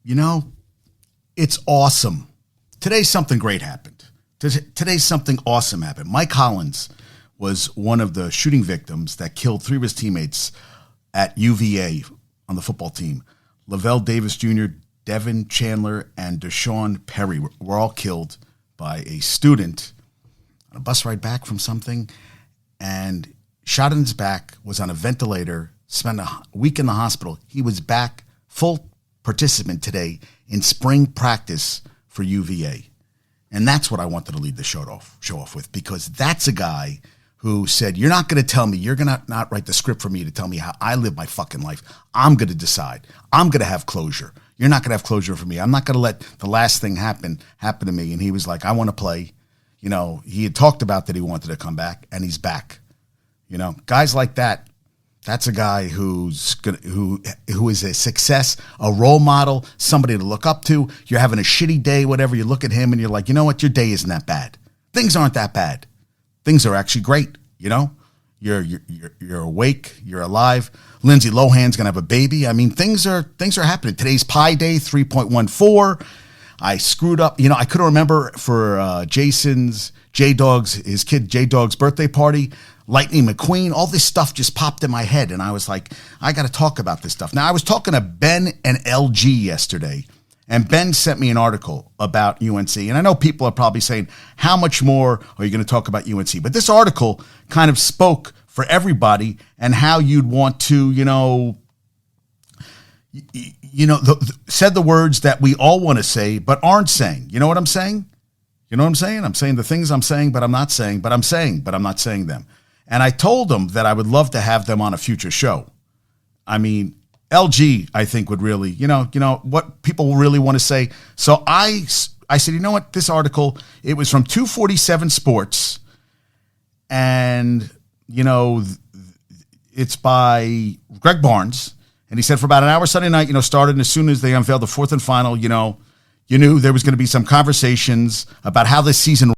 You know, it's awesome. Today, something great happened. Today, something awesome happened. Mike Hollins was one of the shooting victims that killed three of his teammates at UVA on the football team. Lavelle Davis Jr., Devin Chandler, and Deshaun Perry were all killed by a student on a bus ride back from something, and shot in his back, was on a ventilator, spent a week in the hospital. He was back, full participant today in spring practice for UVA. And that's what I wanted to lead the show off with, because that's a guy who said, you're not going to tell me, you're going to not write the script for me to tell me how I live my fucking life. I'm going to decide. I'm going to have closure. You're not going to have closure for me. I'm not going to let the last thing happen to me. And he was like, I want to play. You know, he had talked about that he wanted to come back, and he's back. You know, guys like that, that's a guy who is a success, a role model, somebody to look up to. You're having a shitty day, whatever. You look at him and you're like, you know what? Your day isn't that bad. Things aren't that bad. Things are actually great. You know, you're awake. You're alive. Lindsay Lohan's gonna have a baby. I mean, things are happening. Today's Pi Day 3.14. I screwed up. You know, I couldn't remember for his kid J-Dog's birthday party. Lightning McQueen, all this stuff just popped in my head, and I was like, I got to talk about this stuff. Now, I was talking to Ben and LG yesterday, and Ben sent me an article about UNC, and I know people are probably saying, how much more are you going to talk about UNC? But this article kind of spoke for everybody and how you'd want to, said the words that we all want to say but aren't saying. You know what I'm saying? You know what I'm saying? I'm saying the things I'm saying, but I'm not saying, but I'm saying, but I'm not saying them. And I told them that I would love to have them on a future show. I mean, LG, I think, would really, what people really want to say. So I said, you know what, this article, it was from 247 Sports, and, it's by Greg Barnes. And he said for about an hour Sunday night, started as soon as they unveiled the fourth and final, you knew there was going to be some conversations about how this season